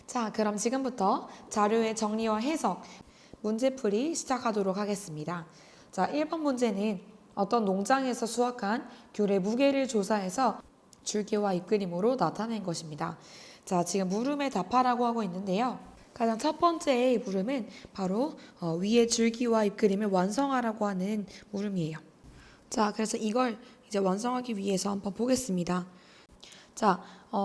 자, 그럼 지금부터 자료의 정리와 해석, 문제풀이 시작하도록 하겠습니다. 자, 1번 문제는 어떤 농장에서 수확한 귤의 무게를 조사해서 줄기와 잎그림으로 나타낸 것입니다. 자, 지금 물음에 답하라고 하고 있는데요. 가장 첫 번째의 물음은 바로 위의 줄기와 잎그림을 완성하라고 하는 물음이에요. 자, 그래서 이걸 이제 완성하기 위해서 한번 보겠습니다. 자,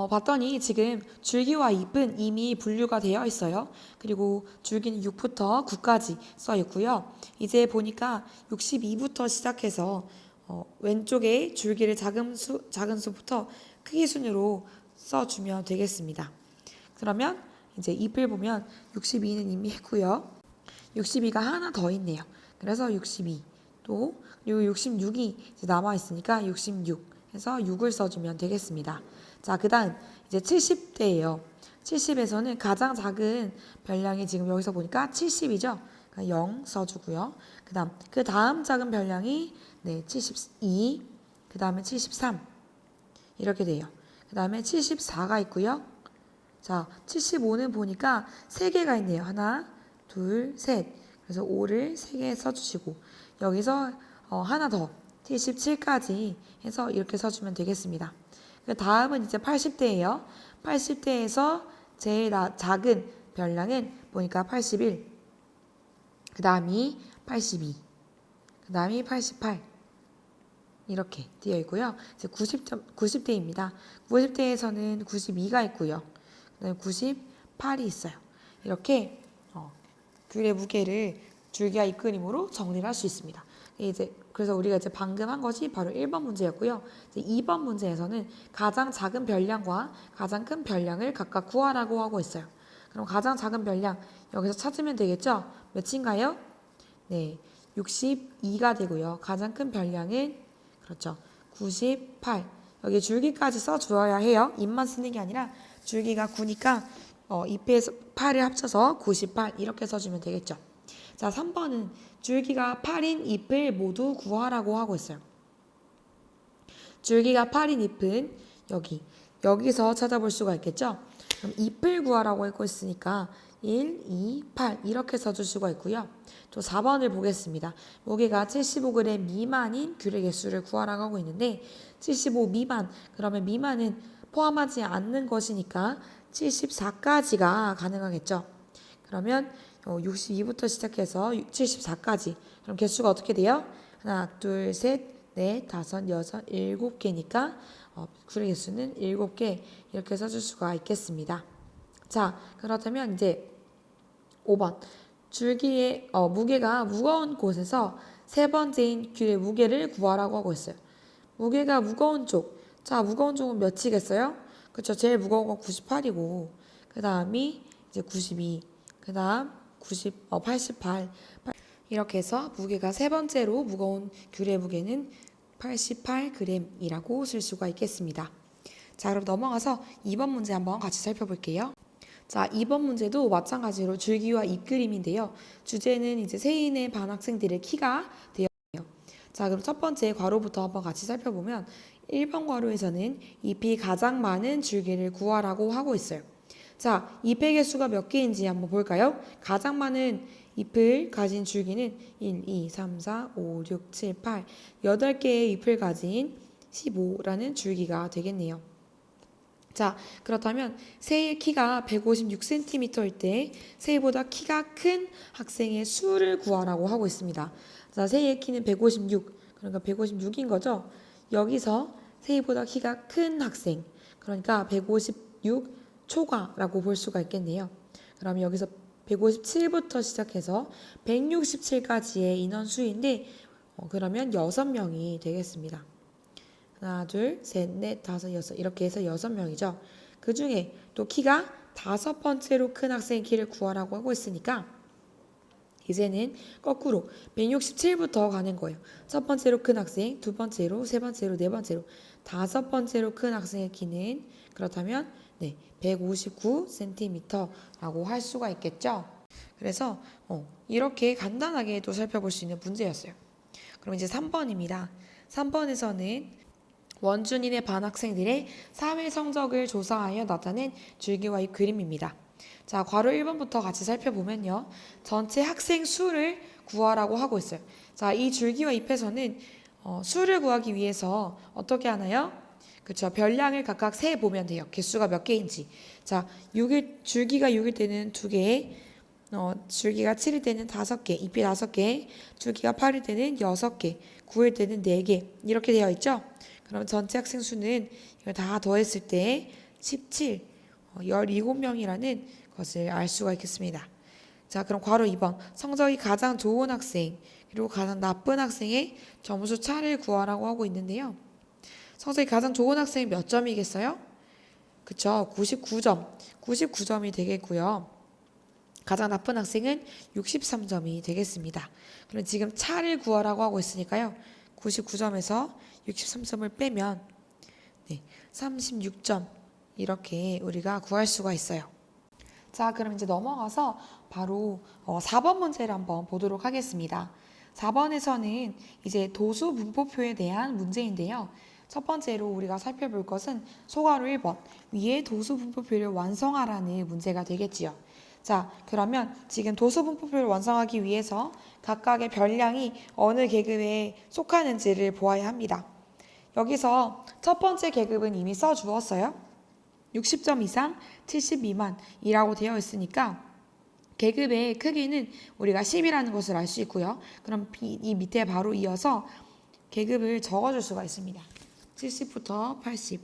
봤더니 지금 줄기와 잎은 이미 분류가 되어 있어요. 그리고 줄기는 6부터 9까지 써 있고요. 이제 보니까 62부터 시작해서 왼쪽에 줄기를 작은 수부터 크기 순으로 써주면 되겠습니다. 그러면 이제 잎을 보면 62는 이미 했고요. 62가 하나 더 있네요. 그래서 62. 또 그리고 66이 남아 있으니까 66 해서 6을 써주면 되겠습니다. 자, 그 다음 이제 70대예요. 70에서는 가장 작은 별량이 지금 여기서 보니까 70이죠. 그러니까 0 써주고요. 그 다음 작은 별량이 72, 그 다음에 73 이렇게 돼요. 그 다음에 74가 있고요. 자, 75는 보니까 3개가 있네요. 하나, 둘, 셋. 그래서 5를 3개 써주시고 여기서 하나 더 77까지 해서 이렇게 써주면 되겠습니다. 그 다음은 이제 80대예요. 80대에서 제일 작은 별량은 보니까 81, 그 다음이 82, 그 다음이 88 이렇게 되어 있고요. 이제 90대입니다. 90대에서는 92가 있고요. 그다음에 98이 있어요. 이렇게 귤의 무게를 줄기와 잎그림으로 정리를 할 수 있습니다. 그래서 우리가 이제 방금 한 것이 바로 1번 문제였고요. 이제 2번 문제에서는 가장 작은 별량과 가장 큰 별량을 각각 구하라고 하고 있어요. 그럼 가장 작은 별량 여기서 찾으면 되겠죠? 몇인가요? 네, 62가 되고요. 가장 큰 별량은 그렇죠. 98. 여기 줄기까지 써주어야 해요. 잎만 쓰는 게 아니라 줄기가 9니까 잎에서 8을 합쳐서 98 이렇게 써주면 되겠죠. 자, 3번은 줄기가 8인 잎을 모두 구하라고 하고 있어요. 줄기가 8인 잎은 여기서 찾아볼 수가 있겠죠. 그럼 잎을 구하라고 하고 있으니까 1, 2, 8 이렇게 써줄 수가 있고요. 또 4번을 보겠습니다. 무게가 75g 미만인 귤의 개수를 구하라고 하고 있는데 75 미만, 그러면 미만은 포함하지 않는 것이니까 74까지가 가능하겠죠. 그러면 62부터 시작해서 74까지. 그럼 개수가 어떻게 돼요? 하나, 둘, 셋, 넷, 다섯, 여섯, 7개니까 귤의 개수는 7개 이렇게 써줄 수가 있겠습니다. 자, 그렇다면 이제 5번. 줄기의 무게가 무거운 곳에서 세 번째인 귤의 무게를 구하라고 하고 있어요. 무게가 무거운 쪽. 자, 무거운 쪽은 몇이겠어요? 그렇죠. 제일 무거운 건 98이고 그 다음이 이제 92, 그 다음 88 이렇게 해서 무게가 세 번째로 무거운 귤의 무게는 88g이라고 쓸 수가 있겠습니다. 자, 그럼 넘어가서 2번 문제 한번 같이 살펴볼게요. 자, 2번 문제도 마찬가지로 줄기와 잎그림인데요. 주제는 이제 세인의 반 학생들의 키가 되어 있네요. 자, 그럼 첫 번째 괄호부터 한번 같이 살펴보면 1번 괄호에서는 잎이 가장 많은 줄기를 구하라고 하고 있어요. 자, 잎의 개수가 몇 개인지 한번 볼까요? 가장 많은 잎을 가진 줄기는 1, 2, 3, 4, 5, 6, 7, 8 8개의 잎을 가진 15라는 줄기가 되겠네요. 자, 그렇다면 세의 키가 156cm일 때 세이보다 키가 큰 학생의 수를 구하라고 하고 있습니다. 자, 세의 키는 156, 그러니까 156인 거죠. 여기서 세이보다 키가 큰 학생, 그러니까 156 초과라고 볼 수가 있겠네요. 그럼 여기서 157부터 시작해서 167까지의 인원수인데 그러면 6명이 되겠습니다. 하나, 둘, 셋, 넷, 다섯, 여섯 이렇게 해서 6명이죠. 그 중에 또 키가 5번째로 큰 학생의 키를 구하라고 하고 있으니까 이제는 거꾸로 167부터 가는 거예요. 첫 번째로 큰 학생, 두 번째로, 세 번째로, 네 번째로, 다섯 번째로 큰 학생의 키는 그렇다면 159cm라고 할 수가 있겠죠. 그래서 이렇게 간단하게 또 살펴볼 수 있는 문제였어요. 그럼 이제 3번입니다. 3번에서는 원준인의 반 학생들의 사회 성적을 조사하여 나타낸 줄기와 잎 그림입니다. 자, 괄호 1번부터 같이 살펴보면요. 전체 학생 수를 구하라고 하고 있어요. 자, 이 줄기와 잎에서는 수를 구하기 위해서 어떻게 하나요? 그렇죠. 별량을 각각 세 보면 돼요. 개수가 몇 개인지. 자, 줄기가 6일 때는 2개, 줄기가 7일 때는 5개, 잎이 5개, 줄기가 8일 때는 6개, 9일 때는 4개 이렇게 되어 있죠. 그럼 전체 학생 수는 이걸 다 더했을 때 17, 17명이라는 것을 알 수가 있겠습니다. 자, 그럼 괄호 2번 성적이 가장 좋은 학생 그리고 가장 나쁜 학생의 점수 차를 구하라고 하고 있는데요. 성적이 가장 좋은 학생이 몇 점이겠어요? 그쵸, 99점. 99점이 되겠고요. 가장 나쁜 학생은 63점이 되겠습니다. 그럼 지금 차를 구하라고 하고 있으니까요. 99점에서 63점을 빼면 36점 이렇게 우리가 구할 수가 있어요. 자, 그럼 이제 넘어가서 바로 4번 문제를 한번 보도록 하겠습니다. 4번에서는 이제 도수 분포표에 대한 문제인데요. 첫 번째로 우리가 살펴볼 것은 소괄호 1번 위에 도수 분포표를 완성하라는 문제가 되겠지요. 자, 그러면 지금 도수 분포표를 완성하기 위해서 각각의 별량이 어느 계급에 속하는지를 보아야 합니다. 여기서 첫 번째 계급은 이미 써주었어요. 60점 이상, 70 미만이라고 되어 있으니까 계급의 크기는 우리가 10이라는 것을 알 수 있고요. 그럼 이 밑에 바로 이어서 계급을 적어줄 수가 있습니다. 70부터 80,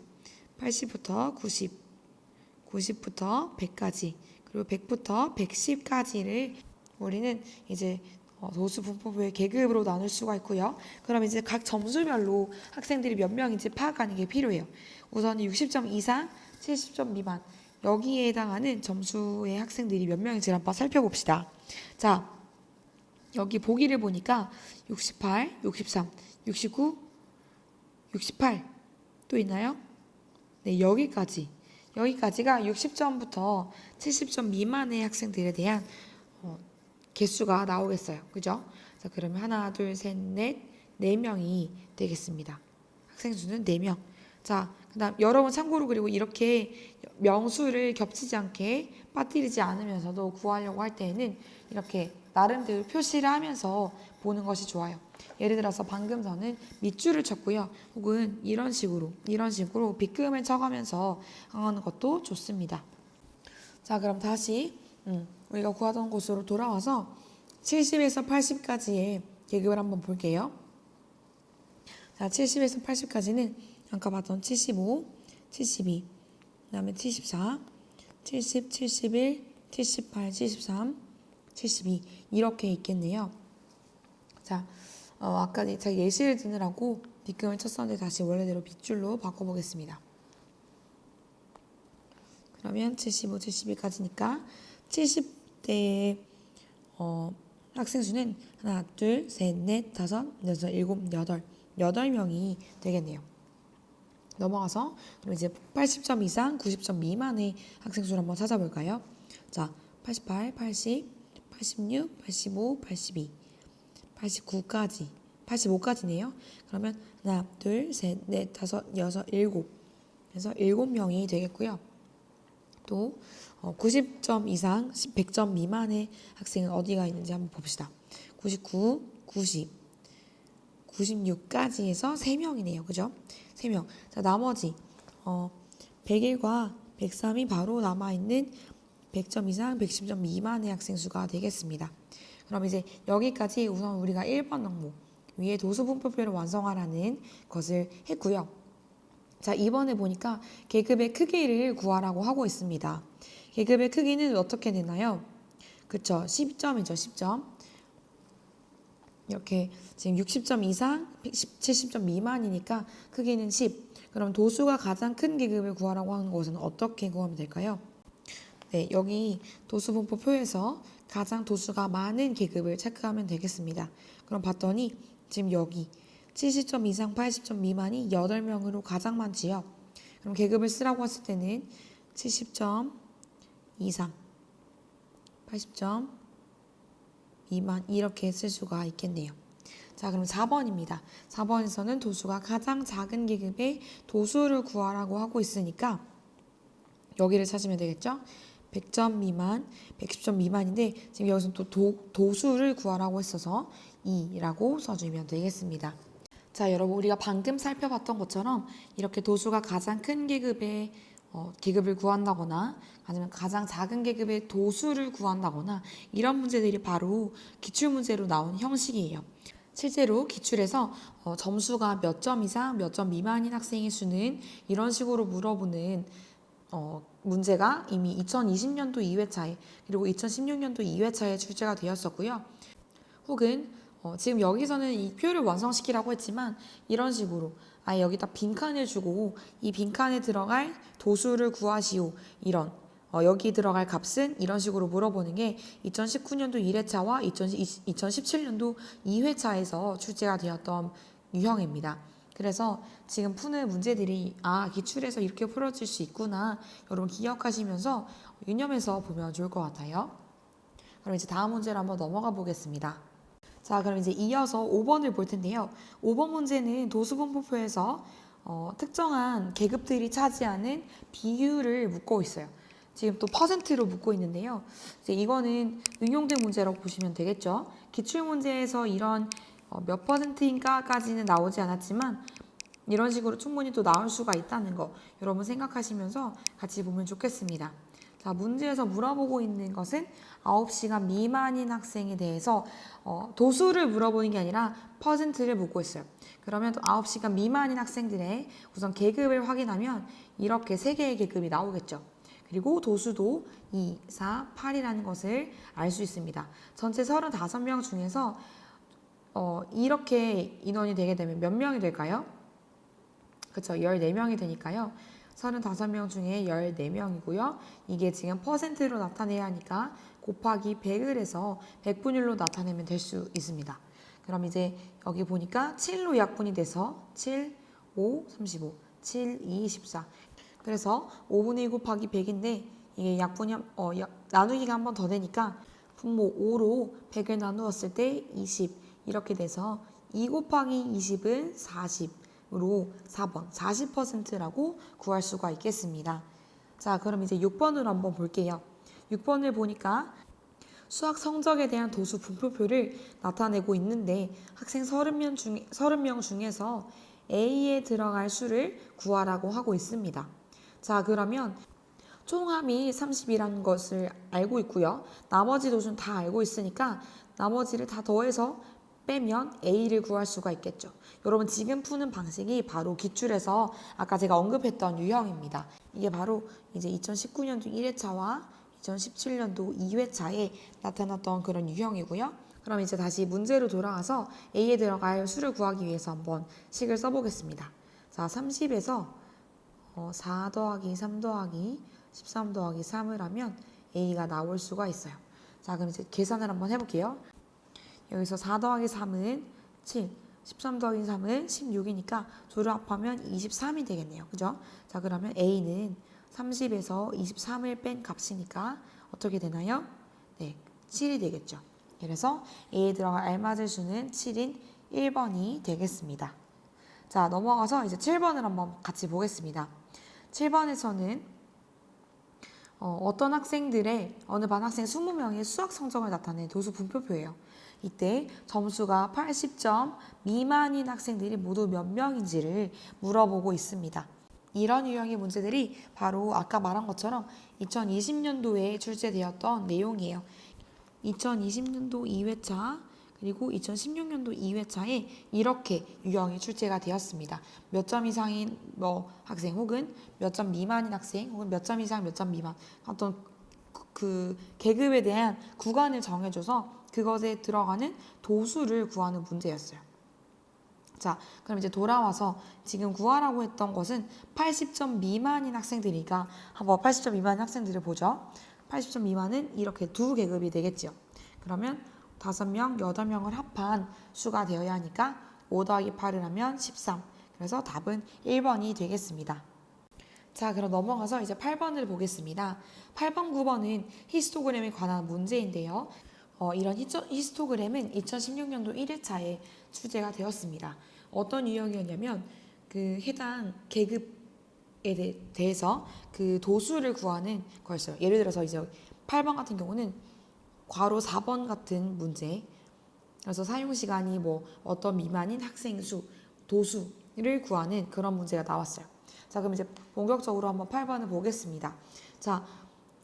80부터 90, 90부터 100까지, 그리고 100부터 110까지를 우리는 이제 도수 분포표의 계급으로 나눌 수가 있고요. 그럼 이제 각 점수별로 학생들이 몇 명인지 파악하는 게 필요해요. 우선 60점 이상, 70점 미만 여기에 해당하는 점수의 학생들이 몇 명인지를 한번 살펴봅시다. 자, 여기 보기를 보니까 68, 63, 69, 68 또 있나요? 네, 여기까지가 60점부터 70점 미만의 학생들에 대한 개수가 나오겠어요. 그죠? 자, 그러면 하나, 둘, 셋, 넷, 4명이 되겠습니다. 학생 수는 4명. 자, 그다음 여러분 참고로 그리고 이렇게 명수를 겹치지 않게 빠뜨리지 않으면서도 구하려고 할 때에는 이렇게 나름대로 표시를 하면서 보는 것이 좋아요. 예를 들어서 방금 저는 밑줄을 쳤고요. 혹은 이런 식으로 빗금을 쳐가면서 하는 것도 좋습니다. 자, 그럼 다시 우리가 구하던 곳으로 돌아와서 70에서 80까지의 계급을 한번 볼게요. 자, 70에서 80까지는 아까 봤던 75, 72, 그 다음에 74, 70, 71, 78, 73, 72 이렇게 있겠네요. 자, 아까 제가 예시를 드느라고 빗금을 쳤었는데 다시 원래대로 빗줄로 바꿔보겠습니다. 그러면 75, 71까지니까 70대의 학생 수는 하나, 둘, 셋, 넷, 다섯, 여섯, 일곱, 여덟 8명이 되겠네요. 넘어가서 그럼 이제 80점 이상, 90점 미만의 학생 수를 한번 찾아볼까요? 자, 88, 80, 86, 85, 82, 89까지, 85까지네요. 그러면 하나, 둘, 셋, 넷, 다섯, 여섯, 일곱. 그래서 7명이 되겠고요. 또 90점 이상, 100점 미만의 학생은 어디가 있는지 한번 봅시다. 99, 90, 96까지 해서 3명이네요. 그죠? 3명. 자, 나머지 101과 103이 바로 남아있는 100점 이상, 110점 미만의 학생 수가 되겠습니다. 그럼 이제 여기까지 우선 우리가 1번 항목 위에 도수 분포표를 완성하라는 것을 했고요. 자, 이번에 보니까 계급의 크기를 구하라고 하고 있습니다. 계급의 크기는 어떻게 되나요? 그쵸, 10점이죠. 10점. 이렇게 지금 60점 이상, 70점 미만이니까 크기는 10. 그럼 도수가 가장 큰 계급을 구하라고 하는 것은 어떻게 구하면 될까요? 네, 여기 도수 분포표에서 가장 도수가 많은 계급을 체크하면 되겠습니다. 그럼 봤더니 지금 여기 70점 이상, 80점 미만이 8명으로 가장 많지요. 그럼 계급을 쓰라고 했을 때는 70점 이상, 80점 미만 이렇게 쓸 수가 있겠네요. 자, 그럼 4번입니다. 4번에서는 도수가 가장 작은 계급의 도수를 구하라고 하고 있으니까 여기를 찾으면 되겠죠? 100점 미만, 110점 미만인데 지금 여기서 또 도수를 구하라고 했어서 2라고 써주면 되겠습니다. 자, 여러분 우리가 방금 살펴봤던 것처럼 이렇게 도수가 가장 큰 계급의 계급을 구한다거나 아니면 가장 작은 계급의 도수를 구한다거나 이런 문제들이 바로 기출문제로 나온 형식이에요. 실제로 기출에서 점수가 몇 점 이상, 몇 점 미만인 학생의 수는 이런 식으로 물어보는 문제가 이미 2020년도 2회차에 그리고 2016년도 2회차에 출제가 되었었고요. 혹은 지금 여기서는 이 표를 완성시키라고 했지만 이런 식으로 아예 여기다 빈칸을 주고 이 빈칸에 들어갈 도수를 구하시오 이런 여기 들어갈 값은 이런 식으로 물어보는 게 2019년도 1회차와 2017년도 2회차에서 출제가 되었던 유형입니다. 그래서 지금 푸는 문제들이 기출에서 이렇게 풀어질 수 있구나 여러분 기억하시면서 유념해서 보면 좋을 것 같아요. 그럼 이제 다음 문제로 한번 넘어가 보겠습니다. 자, 그럼 이제 이어서 5번을 볼 텐데요. 5번 문제는 도수분포표에서 특정한 계급들이 차지하는 비율을 묻고 있어요. 지금 또 퍼센트로 묻고 있는데요. 이제 이거는 응용된 문제라고 보시면 되겠죠. 기출문제에서 이런 몇 퍼센트인가까지는 나오지 않았지만 이런 식으로 충분히 또 나올 수가 있다는 거 여러분 생각하시면서 같이 보면 좋겠습니다. 자, 문제에서 물어보고 있는 것은 9시간 미만인 학생에 대해서 도수를 물어보는 게 아니라 퍼센트를 묻고 있어요. 그러면 또 9시간 미만인 학생들의 우선 계급을 확인하면 이렇게 3개의 계급이 나오겠죠. 그리고 도수도 2, 4, 8이라는 것을 알 수 있습니다. 전체 35명 중에서 이렇게 인원이 되게 되면 몇 명이 될까요? 그렇죠. 14명이 되니까요. 35명 중에 14명이고요. 이게 지금 퍼센트로 나타내야 하니까 곱하기 100을 해서 100분율로 나타내면 될 수 있습니다. 그럼 이제 여기 보니까 7로 약분이 돼서 7, 5, 35, 7, 2, 14. 그래서 5분의 2 곱하기 100인데 이게 약분이 나누기가 한 번 더 되니까 분모 5로 100을 나누었을 때 20 이렇게 돼서 2 곱하기 20은 40으로 4번 40%라고 구할 수가 있겠습니다. 자, 그럼 이제 6번으로 한번 볼게요. 6번을 보니까 수학 성적에 대한 도수 분포표를 나타내고 있는데 학생 30명 중에서 A에 들어갈 수를 구하라고 하고 있습니다. 자, 그러면 총합이 30이라는 것을 알고 있고요. 나머지 도수는 다 알고 있으니까 나머지를 다 더해서 빼면 A를 구할 수가 있겠죠. 여러분 지금 푸는 방식이 바로 기출에서 아까 제가 언급했던 유형입니다. 이게 바로 이제 2019년도 1회차와 2017년도 2회차에 나타났던 그런 유형이고요. 그럼 이제 다시 문제로 돌아와서 A에 들어갈 수를 구하기 위해서 한번 식을 써보겠습니다. 자, 30에서 4 더하기 3 더하기 13 더하기 3을 하면 A가 나올 수가 있어요. 자, 그럼 이제 계산을 한번 해볼게요. 여기서 4 더하기 3은 7, 13 더하기 3은 16이니까 둘을 합하면 23이 되겠네요. 그죠? 자, 그러면 A는 30에서 23을 뺀 값이니까 어떻게 되나요? 네, 7이 되겠죠. 그래서 A에 들어갈 알맞을 수는 7인 1번이 되겠습니다. 자, 넘어가서 이제 7번을 한번 같이 보겠습니다. 7번에서는 어떤 학생들의 어느 반 학생 20명의 수학 성적을 나타낸 도수 분포표예요. 이때 점수가 80점 미만인 학생들이 모두 몇 명인지를 물어보고 있습니다. 이런 유형의 문제들이 바로 아까 말한 것처럼 2020년도에 출제되었던 내용이에요. 2020년도 2회차 그리고 2016년도 2회차에 이렇게 유형이 출제가 되었습니다. 몇 점 이상인 학생 혹은 몇 점 미만인 학생 혹은 몇 점 이상 몇 점 미만 어떤 그 계급에 대한 구간을 정해줘서 그것에 들어가는 도수를 구하는 문제였어요. 자, 그럼 이제 돌아와서 지금 구하라고 했던 것은 80점 미만인 학생들이니까 한번 80점 미만인 학생들을 보죠. 80점 미만은 이렇게 두 계급이 되겠죠. 그러면 5명, 8명을 합한 수가 되어야 하니까 5 더하기 8을 하면 13. 그래서 답은 1번이 되겠습니다. 자, 그럼 넘어가서 이제 8번을 보겠습니다. 8번, 9번은 히스토그램에 관한 문제인데요. 이런 히스토그램은 2016년도 1회차에 출제가 되었습니다. 어떤 유형이었냐면 그 해당 계급에 대해서 그 도수를 구하는 거였어요. 예를 들어서 이제 8번 같은 경우는 괄호 4번 같은 문제. 그래서 사용 시간이 뭐 어떤 미만인 학생 수, 도수를 구하는 그런 문제가 나왔어요. 자, 그럼 이제 본격적으로 한번 8번을 보겠습니다. 자,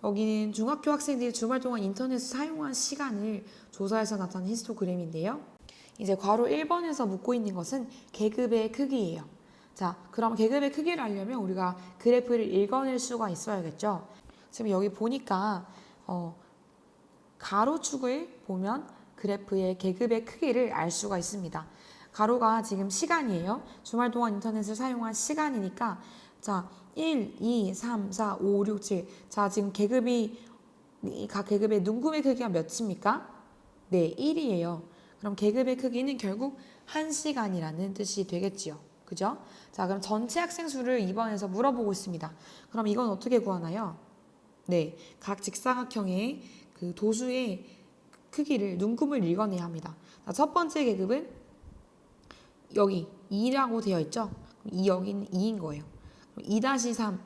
여기는 중학교 학생들이 주말 동안 인터넷을 사용한 시간을 조사해서 나타낸 히스토그램인데요. 이제 괄호 1번에서 묻고 있는 것은 계급의 크기예요. 자, 그럼 계급의 크기를 알려면 우리가 그래프를 읽어낼 수가 있어야겠죠. 지금 여기 보니까 가로축을 보면 그래프의 계급의 크기를 알 수가 있습니다. 가로가 지금 시간이에요. 주말 동안 인터넷을 사용한 시간이니까 자, 1, 2, 3, 4, 5, 6, 7. 자, 지금 각 계급의 눈금의 크기가 몇입니까? 네, 1이에요. 그럼 계급의 크기는 결국 1시간이라는 뜻이 되겠지요. 그죠? 자, 그럼 전체 학생 수를 2번에서 물어보고 있습니다. 그럼 이건 어떻게 구하나요? 네, 각 직사각형의 그 도수의 크기를 눈금을 읽어내야 합니다. 자, 첫 번째 계급은 여기 2라고 되어 있죠? 여기는 2인 거예요. 2-3,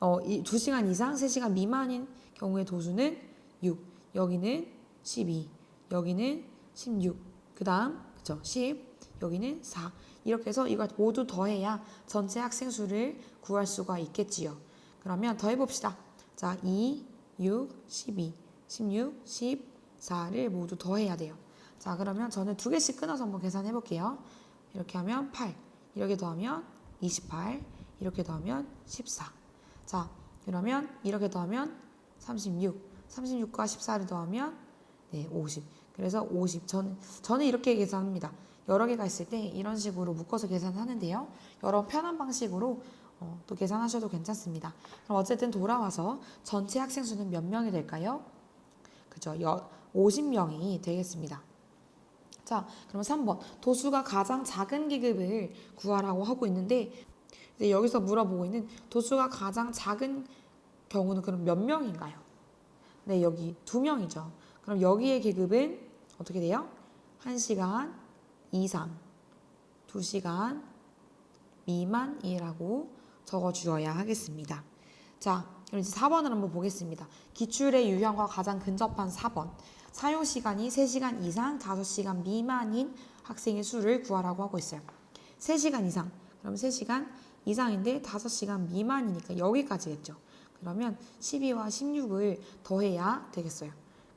2시간 이상, 3시간 미만인 경우의 도수는 6, 여기는 12, 여기는 16, 그 다음, 그쵸, 10, 여기는 4. 이렇게 해서 이걸 모두 더해야 전체 학생 수를 구할 수가 있겠지요. 그러면 더해봅시다. 자, 2, 6, 12, 16, 14를 모두 더해야 돼요. 자, 그러면 저는 2개씩 끊어서 한번 계산해 볼게요. 이렇게 하면 8, 이렇게 더하면 28, 이렇게 더하면 14. 자, 그러면 이렇게 더하면 36, 36과 14를 더하면 네, 50. 그래서 50. 저는 이렇게 계산합니다. 여러 개가 있을 때 이런 식으로 묶어서 계산하는데요. 여러 편한 방식으로 또 계산하셔도 괜찮습니다. 그럼 어쨌든 돌아와서 전체 학생 수는 몇 명이 될까요? 그죠? 50명이 되겠습니다. 자, 그럼 3번. 도수가 가장 작은 계급을 구하라고 하고 있는데 이제 여기서 물어보고 있는 도수가 가장 작은 경우는 그럼 몇 명인가요? 네, 여기 2명이죠. 그럼 여기의 계급은 어떻게 돼요? 1시간 이상, 2시간 미만이라고 적어주어야 하겠습니다. 자, 그럼 이제 4번을 한번 보겠습니다. 기출의 유형과 가장 근접한 4번. 사용시간이 3시간 이상, 5시간 미만인 학생의 수를 구하라고 하고 있어요. 3시간 이상. 그럼 3시간 이상인데 5시간 미만이니까 여기까지겠죠. 그러면 12와 16을 더해야 되겠어요.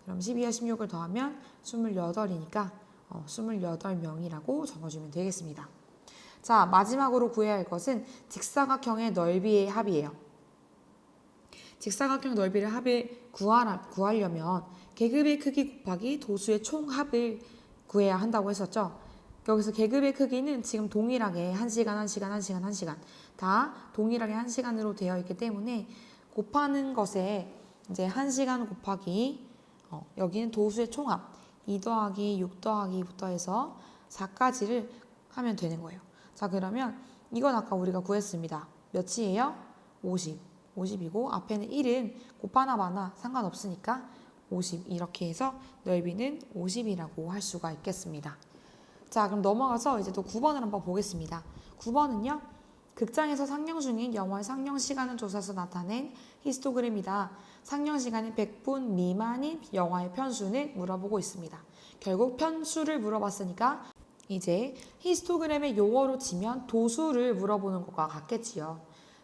그럼 12와 16을 더하면 28이니까 28명이라고 적어주면 되겠습니다. 자, 마지막으로 구해야 할 것은 직사각형의 넓이의 합이에요. 직사각형 넓이를 구하려면 계급의 크기 곱하기 도수의 총합을 구해야 한다고 했었죠. 여기서 계급의 크기는 지금 동일하게 1시간, 1시간, 1시간, 1시간 다 동일하게 1시간으로 되어 있기 때문에 곱하는 것에 이제 1시간 곱하기 여기는 도수의 총합 2 더하기 6 더하기부터 해서 4까지를 하면 되는 거예요. 자, 그러면 이건 아까 우리가 구했습니다. 몇이에요? 50. 50이고 앞에는 1은 곱하나 마나 상관없으니까 50 이렇게 해서 넓이는 50이라고 할 수가 있겠습니다. 자, 그럼 넘어가서 이제 또 9번을 한번 보겠습니다. 9번은요. 극장에서 상영 중인 영화의 상영 시간을 조사해서 나타낸 히스토그램이다. 상영 시간이 100분 미만인 영화의 편수는 물어보고 있습니다. 결국 편수를 물어봤으니까 이제 히스토그램의 용어로 치면 도수를 물어보는 것과 같겠지요.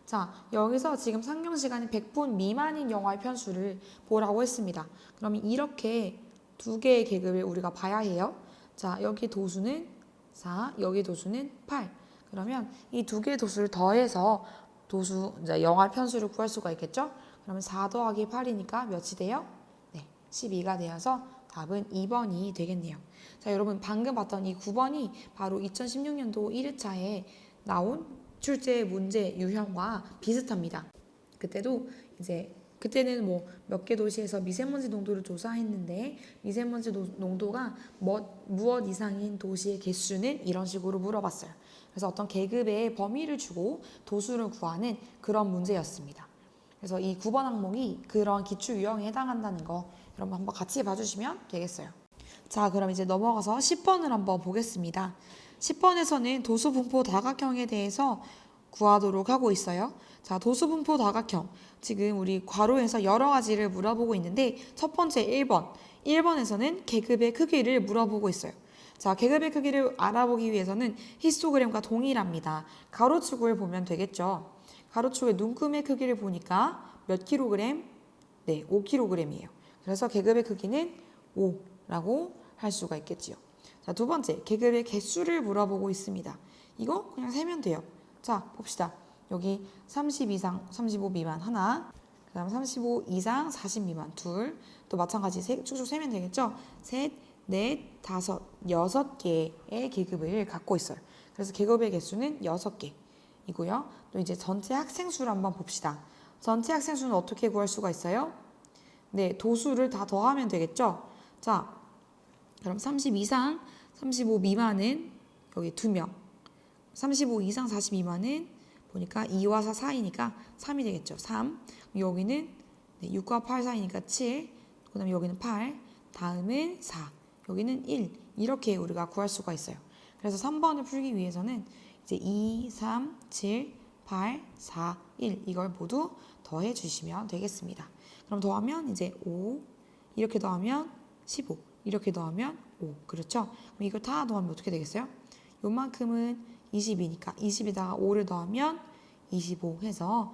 자, 여기서 지금 상영 시간이 100분 미만인 영화의 편수를 보라고 했습니다. 그러면 이렇게 두 개의 계급을 우리가 봐야 해요. 자, 여기 도수는 4, 여기 도수는 8. 그러면 이 두 개의 도수를 더해서 이제 영화 편수를 구할 수가 있겠죠? 그러면 4 더하기 8이니까 몇이 돼요? 네, 12가 되어서 답은 2번이 되겠네요. 자, 여러분 방금 봤던 이 9번이 바로 2016년도 1회차에 나온 출제 문제 유형과 비슷합니다. 그때는 뭐 몇 개 도시에서 미세먼지 농도를 조사했는데 미세먼지 농도가 무엇 이상인 도시의 개수는 이런 식으로 물어봤어요. 그래서 어떤 계급의 범위를 주고 도수를 구하는 그런 문제였습니다. 그래서 이 9번 항목이 그런 기출 유형에 해당한다는 거 여러분 한번 같이 봐주시면 되겠어요. 자, 그럼 이제 넘어가서 10번을 한번 보겠습니다. 10번에서는 도수 분포 다각형에 대해서 구하도록 하고 있어요. 자, 도수분포 다각형. 지금 우리 괄호에서 여러 가지를 물어보고 있는데 첫 번째 1번. 1번에서는 계급의 크기를 물어보고 있어요. 자, 계급의 크기를 알아보기 위해서는 히스토그램과 동일합니다. 가로축을 보면 되겠죠. 가로축의 눈금의 크기를 보니까 몇 킬로그램? 네, 5kg이에요. 그래서 계급의 크기는 5라고 할 수가 있겠지요. 자, 두 번째, 계급의 개수를 물어보고 있습니다. 이거 그냥 세면 돼요. 자, 봅시다. 여기 30 이상, 35 미만 하나, 그 다음 35 이상, 40 미만 둘, 또 마찬가지 쭉쭉 세면 되겠죠? 셋, 넷, 다섯, 6개의 계급을 갖고 있어요. 그래서 계급의 개수는 6개이고요. 또 이제 전체 학생 수를 한번 봅시다. 전체 학생 수는 어떻게 구할 수가 있어요? 네, 도수를 다 더하면 되겠죠? 자, 그럼 30 이상, 35 미만은 여기 2명. 35 이상, 40 미만은 보니까 2와 4 사이니까 3이 되겠죠. 3. 여기는 6과 8 사이니까 7. 그 다음에 여기는 8. 다음은 4. 여기는 1. 이렇게 우리가 구할 수가 있어요. 그래서 3번을 풀기 위해서는 이제 2, 3, 7, 8, 4, 1 이걸 모두 더해 주시면 되겠습니다. 그럼 더하면 이제 5. 이렇게 더하면 15. 이렇게 더하면 5. 그렇죠? 그럼 이걸 다 더하면 어떻게 되겠어요? 요만큼은 20이니까 20에다가 5를 더하면 25 해서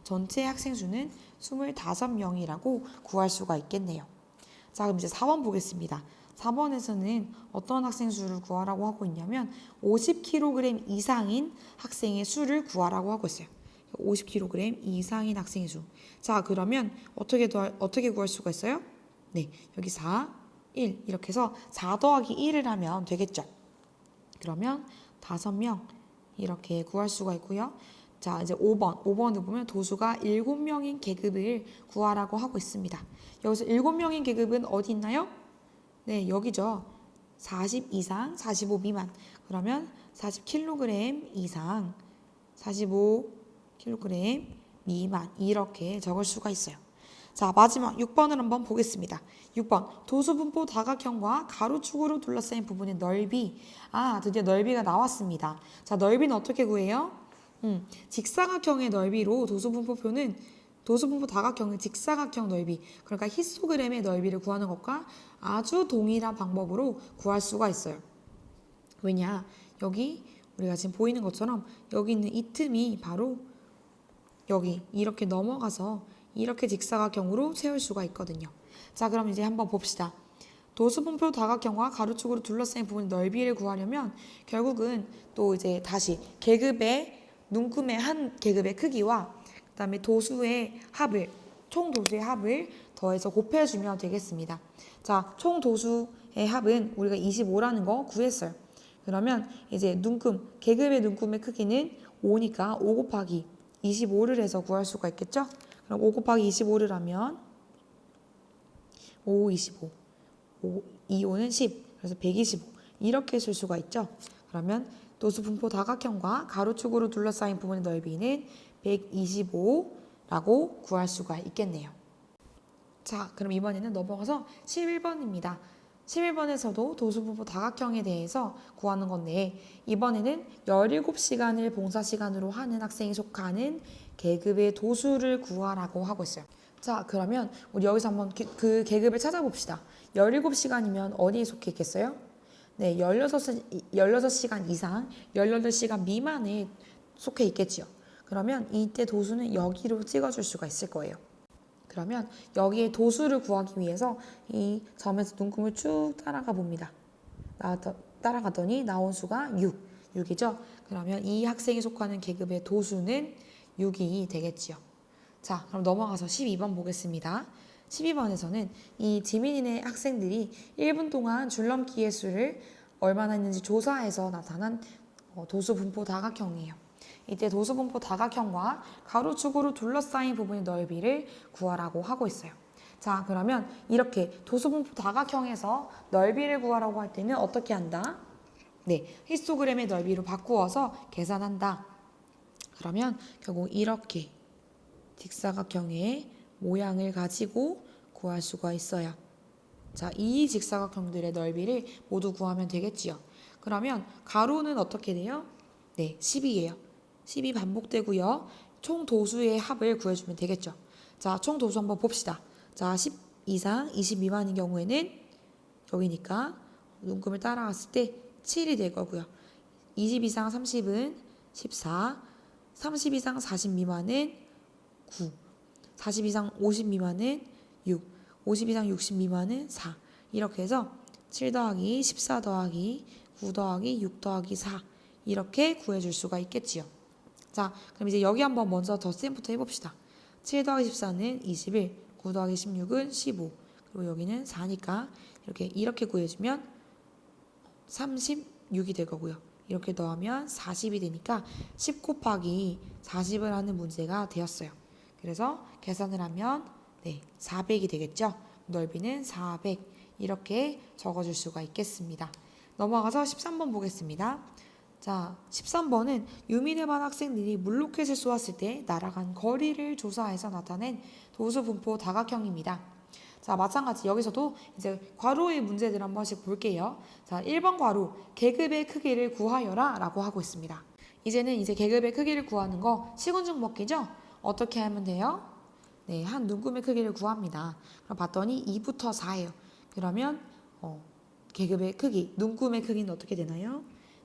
전체 학생 수는 25명이라고 구할 수가 있겠네요. 자, 그럼 이제 4번 보겠습니다. 4번에서는 어떤 학생 수를 구하라고 하고 있냐면 50kg 이상인 학생의 수를 구하라고 하고 있어요. 50kg 이상인 학생의 수. 자, 그러면 어떻게 구할 수가 있어요? 네, 여기 4, 1 이렇게 해서 4 더하기 1을 하면 되겠죠. 그러면 5명 이렇게 구할 수가 있고요. 자, 이제 5번을 보면 도수가 7명인 계급을 구하라고 하고 있습니다. 여기서 7명인 계급은 어디 있나요? 네, 여기죠. 40 이상, 45 미만. 그러면 40kg 이상, 45kg 미만 이렇게 적을 수가 있어요. 자, 마지막 6번을 한번 보겠습니다. 6번 도수분포 다각형과 가로축으로 둘러싸인 부분의 넓이. 드디어 넓이가 나왔습니다. 자, 넓이는 어떻게 구해요? 직사각형의 넓이로 도수분포 다각형의 직사각형 넓이, 그러니까 히스토그램의 넓이를 구하는 것과 아주 동일한 방법으로 구할 수가 있어요. 왜냐? 여기 우리가 지금 보이는 것처럼 여기 있는 이 틈이 바로 여기 이렇게 넘어가서 이렇게 직사각형으로 채울 수가 있거든요. 자, 그럼 이제 한번 봅시다. 도수분포 다각형과 가로축으로 둘러싸인 부분의 넓이를 구하려면 결국은 또 이제 다시 계급의 눈금의 한 계급의 크기와 그다음에 도수의 합을 총 도수의 합을 더해서 곱해주면 되겠습니다. 자, 총 도수의 합은 우리가 25라는 거 구했어요. 그러면 이제 계급의 눈금의 크기는 5니까 5 곱하기 25를 해서 구할 수가 있겠죠? 그럼 5 곱하기 25를 하면 5, 25, 2, 5는 10, 그래서 125 이렇게 쓸 수가 있죠. 그러면 도수분포 다각형과 가로축으로 둘러싸인 부분의 넓이는 125라고 구할 수가 있겠네요. 자, 그럼 이번에는 넘어가서 11번입니다. 11번에서도 도수분포 다각형에 대해서 구하는 건데 이번에는 17시간을 봉사시간으로 하는 학생이 속하는 계급의 도수를 구하라고 하고 있어요. 자, 그러면 우리 여기서 한번 그 계급을 찾아봅시다. 17시간이면 어디에 속해 있겠어요? 네, 16시간 이상, 18시간 미만에 속해 있겠지요. 그러면 이때 도수는 여기로 찍어줄 수가 있을 거예요. 그러면 여기에 도수를 구하기 위해서 이 점에서 눈금을 쭉 따라가 봅니다. 따라가더니 나온 수가 6이죠. 그러면 이 학생이 속하는 계급의 도수는 6이 되겠지요. 자, 그럼 넘어가서 12번 보겠습니다. 12번에서는 이 지민이네 학생들이 1분 동안 줄넘기의 수를 얼마나 했는지 조사해서 나타난 도수분포 다각형이에요. 이때 도수분포 다각형과 가로축으로 둘러싸인 부분의 넓이를 구하라고 하고 있어요. 자, 그러면 이렇게 도수분포 다각형에서 넓이를 구하라고 할 때는 어떻게 한다? 네, 히스토그램의 넓이로 바꾸어서 계산한다. 그러면 결국 이렇게 직사각형의 모양을 가지고 구할 수가 있어요. 자, 이 직사각형들의 넓이를 모두 구하면 되겠지요. 그러면 가로는 어떻게 돼요? 네, 10이에요. 10이 반복되고요. 총 도수의 합을 구해주면 되겠죠. 자, 총 도수 한번 봅시다. 자, 10 이상 20 미만인 경우에는 여기니까 눈금을 따라갔을 때 7이 될 거고요. 20 이상 30은 14, 30 이상 40 미만은 9, 40 이상 50 미만은 6, 50 이상 60 미만은 4. 이렇게 해서 7 더하기 14 더하기 9 더하기 6 더하기 4 이렇게 구해줄 수가 있겠지요. 자, 그럼 이제 여기 한번 먼저 덧셈부터 해봅시다. 7 더하기 14는 21, 9 더하기 16은 15, 그리고 여기는 4니까 이렇게 구해주면 36이 될 거고요. 이렇게 더하면 40이 되니까 10 곱하기 40을 하는 문제가 되었어요. 그래서 계산을 하면 400이 되겠죠. 넓이는 400 이렇게 적어줄 수가 있겠습니다. 넘어가서 13번 보겠습니다. 자, 13번은 유민회 반 학생들이 물로켓을 쏘았을 때 날아간 거리를 조사해서 나타낸 도수 분포 다각형입니다. 자, 마찬가지 여기서도 이제 괄호의 문제들 한 번씩 볼게요. 자, 1번 괄호 계급의 크기를 구하여라 라고 하고 있습니다. 이제는 이제 계급의 크기를 구하는 거 시군중 먹기죠? 어떻게 하면 돼요? 네, 한 눈금의 크기를 구합니다. 그럼 봤더니 2부터 4예요. 그러면 계급의 크기, 눈금의 크기는 어떻게 되나요?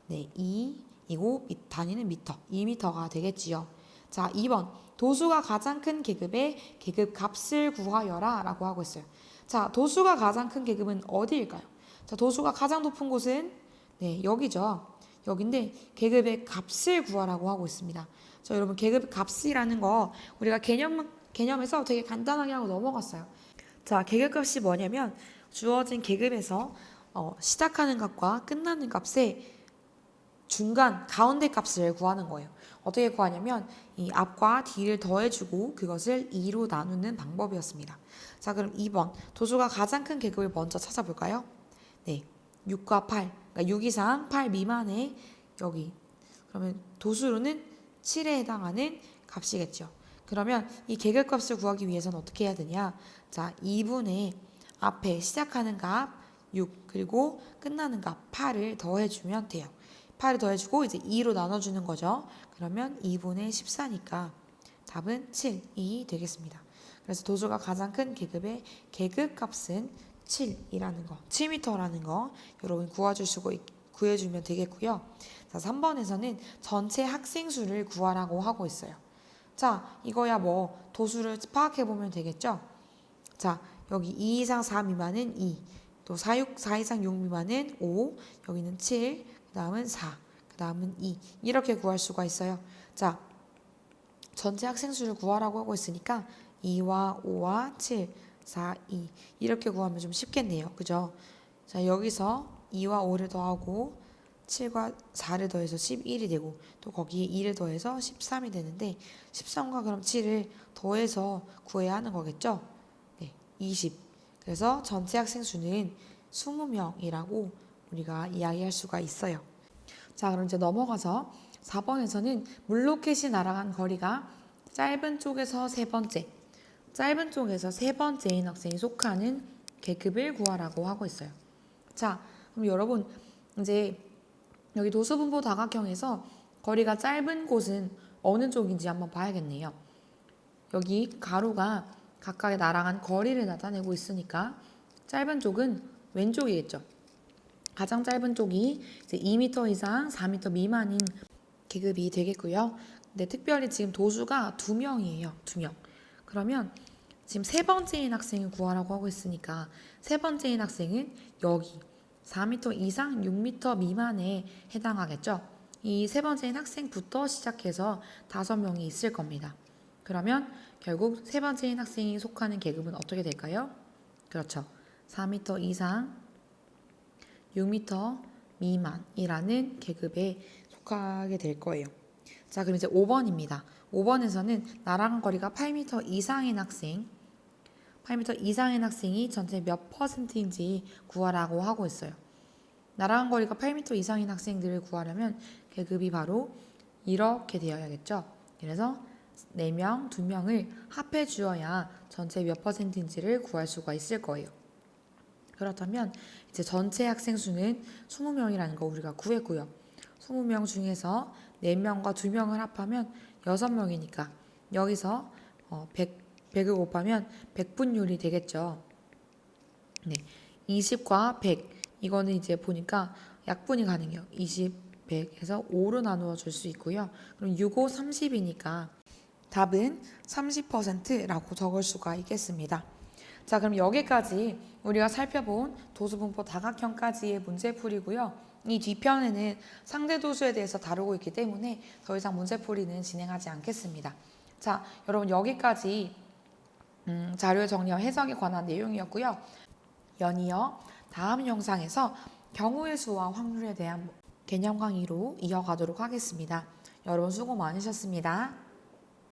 네, 2이고 단위는 미터, 2미터가 되겠지요. 자, 2번 도수가 가장 큰 계급의 계급 값을 구하여라 라고 하고 있어요. 자, 도수가 가장 큰 계급은 어디일까요? 자, 도수가 가장 높은 곳은 여기죠. 여긴데 계급의 값을 구하라고 하고 있습니다. 자, 여러분 계급 값이라는 거 우리가 개념에서 되게 간단하게 하고 넘어갔어요. 자, 계급값이 뭐냐면 주어진 계급에서 시작하는 값과 끝나는 값의 중간 가운데 값을 구하는 거예요. 어떻게 구하냐면 이 앞과 뒤를 더해주고 그것을 2로 나누는 방법이었습니다. 자, 그럼 2번 도수가 가장 큰 계급을 먼저 찾아볼까요? 네, 6과 8, 그러니까 6 이상 8 미만의 여기 그러면 도수로는 7에 해당하는 값이겠죠. 그러면 이 계급값을 구하기 위해서는 어떻게 해야 되냐? 자, 2분의 앞에 시작하는 값 6 그리고 끝나는 값 8을 더해주면 돼요. 8을 더해주고 이제 2로 나눠주는 거죠. 그러면 2분의 14니까 답은 7이 되겠습니다. 그래서 도수가 가장 큰 계급의 계급값은 7이라는 거, 7m라는 거 여러분 구해주면 되겠고요. 자, 3번에서는 전체 학생 수를 구하라고 하고 있어요. 자, 이거야 뭐 도수를 파악해보면 되겠죠. 자, 여기 2 이상 4 미만은 2, 또 4 이상 6 미만은 5, 여기는 7, 그 다음은 4, 그 다음은 2 이렇게 구할 수가 있어요. 자, 전체 학생 수를 구하라고 하고 있으니까 2와 5와 7, 4, 2 이렇게 구하면 좀 쉽겠네요. 그죠? 자, 여기서 2와 5를 더하고 7과 4를 더해서 11이 되고 또 거기에 2를 더해서 13이 되는데 13과 그럼 7을 더해서 구해야 하는 거겠죠? 네, 20. 그래서 전체 학생 수는 20명이라고 우리가 이야기할 수가 있어요. 자, 그럼 이제 넘어가서 4번에서는 물로켓이 날아간 거리가 짧은 쪽에서 세 번째인 학생이 속하는 계급을 구하라고 하고 있어요. 자, 그럼 여러분 이제 여기 도수분포 다각형에서 거리가 짧은 곳은 어느 쪽인지 한번 봐야겠네요. 여기 가로가 각각의 날아간 거리를 나타내고 있으니까 짧은 쪽은 왼쪽이겠죠. 가장 짧은 쪽이 이제 2m 이상 4m 미만인 계급이 되겠고요. 근데 특별히 지금 도수가 2명이에요. 2명. 그러면 지금 세 번째인 학생을 구하라고 하고 있으니까 세 번째인 학생은 여기 4m 이상 6m 미만에 해당하겠죠. 이 세 번째인 학생부터 시작해서 5명이 있을 겁니다. 그러면 결국 세 번째인 학생이 속하는 계급은 어떻게 될까요? 그렇죠. 4m 이상 6m 미만이라는 계급에 속하게 될 거예요. 자, 그럼 이제 5번입니다. 5번에서는 날아간 거리가 8m 이상인 학생이 전체 몇 퍼센트인지 구하라고 하고 있어요. 날아간 거리가 8m 이상인 학생들을 구하려면 계급이 바로 이렇게 되어야겠죠. 그래서 4명, 2명을 합해 주어야 전체 몇 퍼센트인지를 구할 수가 있을 거예요. 그렇다면 이제 전체 학생 수는 20명이라는 거 우리가 구했고요. 20명 중에서 4명과 2명을 합하면 6명이니까 여기서 100을 곱하면 100분율이 되겠죠. 네, 20과 100 이거는 이제 보니까 약분이 가능해요. 20, 100에서 5로 나누어 줄 수 있고요. 그럼 6, 5, 30이니까 답은 30%라고 적을 수가 있겠습니다. 자, 그럼 여기까지 우리가 살펴본 도수분포 다각형까지의 문제풀이고요. 이 뒤편에는 상대도수에 대해서 다루고 있기 때문에 더 이상 문제풀이는 진행하지 않겠습니다. 자, 여러분 여기까지 자료의 정리와 해석에 관한 내용이었고요. 연이어 다음 영상에서 경우의 수와 확률에 대한 개념 강의로 이어가도록 하겠습니다. 여러분 수고 많으셨습니다.